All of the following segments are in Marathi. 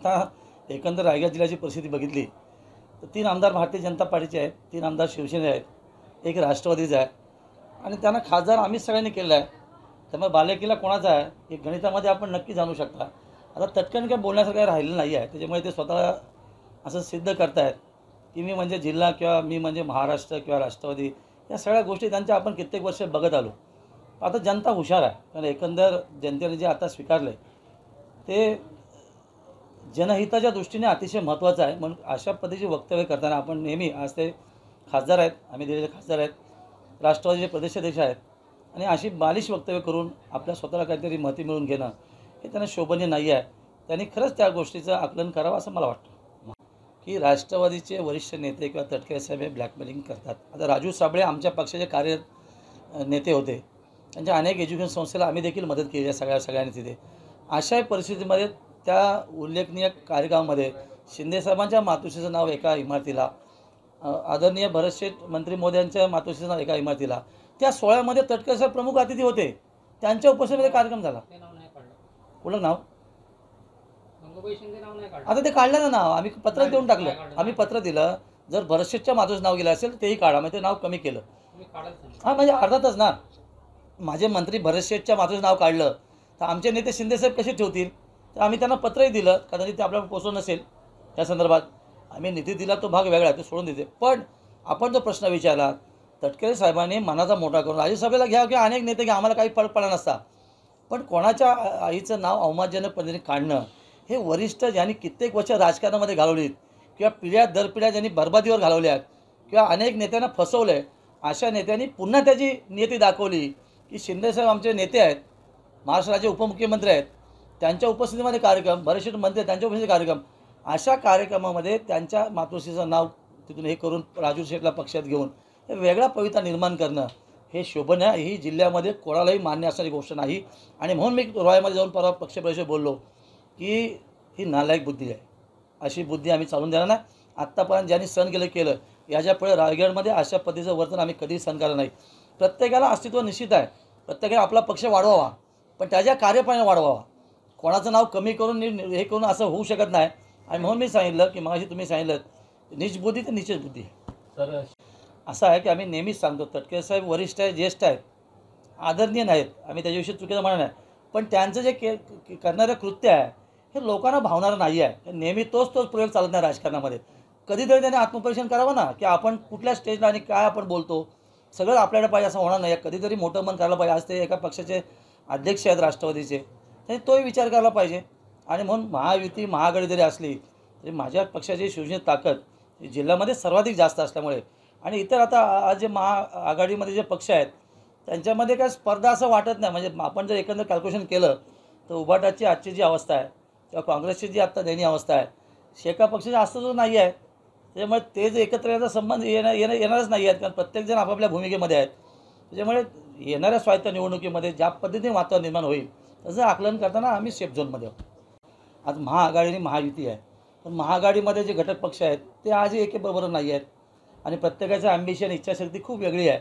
आता एकंदर रायगड जिल्ह्याची परिस्थिती बघितली तर 3 आमदार भारतीय जनता पार्टीचे आहेत, 3 आमदार शिवसेनेचे आहेत, 1 राष्ट्रवादीचा आहे आणि त्यांना खासदार आम्हीच सगळ्यांनी केलं आहे. त्यामुळे बालेकिल्ला कोणाचा आहे हे गणितामध्ये आपण नक्की जाणू शकता. आता तत्काळ काय बोलण्यासारखं काही राहिलं नाही आहे. त्याच्यामुळे ते स्वतःला असं सिद्ध करतायत की मी म्हणजे जिल्हा किंवा मी म्हणजे महाराष्ट्र किंवा राष्ट्रवादी, या सगळ्या गोष्टी त्यांच्या आपण कित्येक वर्ष बघत आलो. आता जनता हुशार आहे, कारण एकंदर जनतेने जे आता स्वीकारलं आहे ते जनहिताच्या दृष्टीने अतिशय महत्त्वाचं आहे. म्हणून अशा पद्धतीचे वक्तव्य करताना आपण नेहमी, आज ते खासदार आहेत, आम्ही दिलेले खासदार आहेत, राष्ट्रवादीचे प्रदेशाध्यक्ष आहेत, आणि अशी बालिश वक्तव्य करून आपल्या स्वतःला काहीतरी महती मिळवून घेणं हे त्यांना शोभनीय नाही आहे. त्यांनी खरंच त्या गोष्टीचं आकलन करावं असं मला वाटतं की राष्ट्रवादीचे वरिष्ठ नेते किंवा तटकरे साहेब हे ब्लॅकमेलिंग करतात. आता राजू साबळे आमच्या पक्षाचे कार्य नेते होते, त्यांच्या अनेक एज्युकेशन संस्थेला आम्ही देखील मदत केली आहे सगळ्यांनी तिथे. अशा परिस्थितीमध्ये त्या उल्लेखनीय कार्यक्रमामध्ये शिंदेसाहेबांच्या मातोश्रीचं नाव एका इमारतीला, आदरणीय भरतशेठ मंत्री मोदयांच्या मातोश्रीचं नाव एका इमारतीला, त्या सोहळ्यामध्ये तटकरे साहेब प्रमुख अतिथी होते, त्यांच्या उपस्थितीमध्ये कार्यक्रम झाला. कुठलं नाव? आता ते काढलं ना नाव, आम्ही पत्र देऊन टाकलं, आम्ही पत्र दिलं. जर भरतशेठच्या मातोश्रीचं नाव गेलं असेल तेही काढा, म्हणजे ते नाव कमी केलं. हां, म्हणजे अर्थातच ना, माझे मंत्री भरतशेठच्या मातोश्रीचं नाव काढलं तर आमचे नेते शिंदेसाहेब कसे ठेवतील? तर आम्ही त्यांना पत्रही दिलं, कदाचित ते आपल्याला पोचवलं नसेल. त्या संदर्भात आम्ही निधी दिला तो भाग वेगळा आहे, तो सोडून देते. पण आपण जो प्रश्न विचारला, तटकरे साहेबांनी मनाचा मोठा करून राज्यसभेला घ्या किंवा अनेक नेते घ्या, आम्हाला काही फरक पडला नसता. पण कोणाच्या आईचं नाव अवमानजनक पद्धतीने काढणं हे वरिष्ठ ज्यांनी कित्येक वर्ष राजकारणामध्ये घालवलीत किंवा पिढ्या दर पिढ्या ज्यांनी बरबादीवर घालवल्या किंवा अनेक नेत्यांना फसवलं आहे, अशा नेत्यांनी पुन्हा त्याची नियती दाखवली की शिंदेसाहेब आमचे नेते आहेत, महाराष्ट्र राज्य उपमुख्यमंत्री आहेत, त्यांच्या उपस्थितीमध्ये कार्यक्रम, भरतशेठ मंत्री त्यांच्या उपस्थितीत कार्यक्रम, अशा कार्यक्रमामध्ये त्यांच्या मातोश्रीचं नाव तिथून हे करून राजू शेठला पक्षात घेऊन हे वेगळा पवित्रा निर्माण करणं हे शोभनीय, ही जिल्ह्यामध्ये कोणालाही मान्य असणारी गोष्ट नाही. आणि म्हणून मी रोह्यामध्ये जाऊन परवा पक्षप्रवेश बोललो की ही नालायक बुद्धी आहे, अशी बुद्धी आम्ही चालून देणार नाही. आत्तापर्यंत ज्यांनी सहन केलं, याच्यापुढे रायगडमध्ये अशा पद्धतीचं वर्तन आम्ही कधीही सहन करणार नाही. प्रत्येकाला अस्तित्व निश्चित आहे, प्रत्येकाने आपला पक्ष वाढवावा, पण त्याच्या कार्यपालनाने वाढवावा. कोणाचं नाव कमी करून हे करून असं होऊ शकत नाही. आणि म्हणून मी सांगितलं की मगाशी तुम्ही सांगितलं नीच बुद्धी तर नीचच बुद्धी तर असं आहे की आम्ही नेहमीच सांगतो, तटकरे साहेब वरिष्ठ आहेत, ज्येष्ठ आहेत, आदरणीय नाहीत, आम्ही त्याच्याविषयी चुकीचं म्हणत नाही, पण त्यांचं जे करणारं कृत्य आहे हे लोकांना भावणारं नाही आहे. नेहमी तोच प्रयोग चालत नाही राजकारणामध्ये. कधीतरी त्याने आत्मपरीक्षण करावं ना की आपण कुठल्या स्टेजला आणि काय आपण बोलतो, सगळं आपल्याकडे पाहिजे असं होणार नाही. कधीतरी मोठं मन करायला पाहिजे. आज ते एका पक्षाचे अध्यक्ष आहेत राष्ट्रवादीचे, त्यांनी तोही विचार करायला पाहिजे. आणि म्हणून महायुती महाआघाडी जरी असली तरी माझ्या पक्षाची शिवसेनेची ताकद जिल्ह्यामध्ये सर्वाधिक जास्त असल्यामुळे, आणि इतर आता आज जे महाआघाडीमध्ये जे पक्ष आहेत त्यांच्यामध्ये काय स्पर्धा असं वाटत नाही. म्हणजे आपण जर एकंदर कॅल्क्युलेशन केलं तर उभाटाची आजची जी अवस्था आहे किंवा काँग्रेसची जी आत्ता दयनीय अवस्था आहे, शेका पक्षाचा अस्तित्व नाही आहे. त्याच्यामुळे ते जे एकत्र येण्याचा संबंध येणारच नाही आहेत, कारण प्रत्येकजण आपापल्या भूमिकेमध्ये आहेत. त्याच्यामुळे येणाऱ्या स्वायत्त निवडणुकीमध्ये ज्या पद्धतीने वातावरण निर्माण होईल त्याचं आकलन करताना आम्ही सेफ झोनमध्ये आहोत. आज महाआघाडी आणि महायुती आहे, पण महाआघाडीमध्ये जे घटक पक्ष आहेत ते आजही एकेबरोबर नाही आहेत, आणि प्रत्येकाचं ॲम्बिशन, इच्छाशक्ती खूप वेगळी आहे.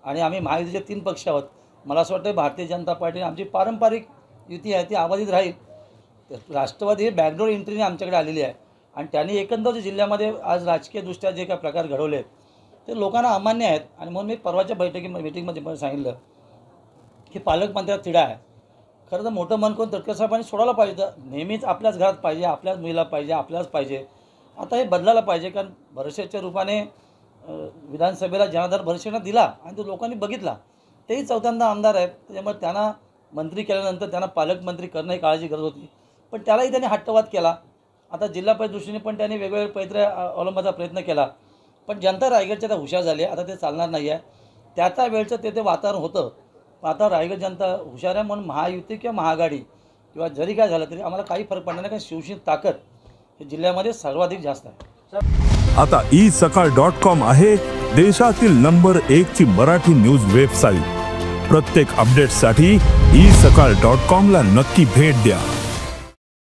आणि आम्ही महायुतीचे 3 पक्ष आहोत. मला असं वाटतं भारतीय जनता पार्टी आमची पारंपरिक युती आहे ती अबाधित राहील. राष्ट्रवादी ही बॅकडोर एंट्रीने आमच्याकडे आलेली आहे, आणि त्यांनी एकंदर जिल्ह्यामध्ये आज राजकीयदृष्ट्या जे काही प्रकार घडवले आहेत ते लोकांना अमान्य आहेत. आणि म्हणून मी परवाच्या मीटिंगमध्ये सांगितलं की पालकमंत्र्यात तिढा आहे. खरं तर मोठं मन करून तटकरे साहेबांनी सोडायला पाहिजे. नेहमीच आपल्याच घरात पाहिजे, आपल्याच मुलीला पाहिजे, आपल्याच पाहिजे. आता हे बदलायला पाहिजे, कारण भरतशेठच्या रूपाने विधानसभेला जनाधार भरतशेठना दिला आणि तो लोकांनी बघितला. तेही 4थ्यांदा आमदार आहेत, त्याच्यामुळे त्यांना मंत्री केल्यानंतर त्यांना पालकमंत्री करणं ही काळाची गरज होती. पण त्यालाही त्यांनी हट्टवाद केला. आता जिल्हा परिषद दृष्टीने पण त्यांनी वेगवेगळे पैत्र अवलंबाचा प्रयत्न केला, पण जनता रायगडच्या त्या हुशार झाली. आता ते चालणार नाही आहे. त्या वेळचं ते वातावरण होतं. आता रायगड जनता हुशार आहे, म्हणून महायुती किंवा महाआघाडी किंवा जरी काय झालं तरी आम्हाला काही फरक पडणार नाही, कारण शिवसेनेची ताकद हे जिल्ह्यामध्ये सर्वाधिक जास्त आहे. आता isakal.com आहे देशातील नंबर 1 ची मराठी न्यूज वेबसाईट. प्रत्येक अपडेटसाठी isakal.com ला नक्की भेट द्या.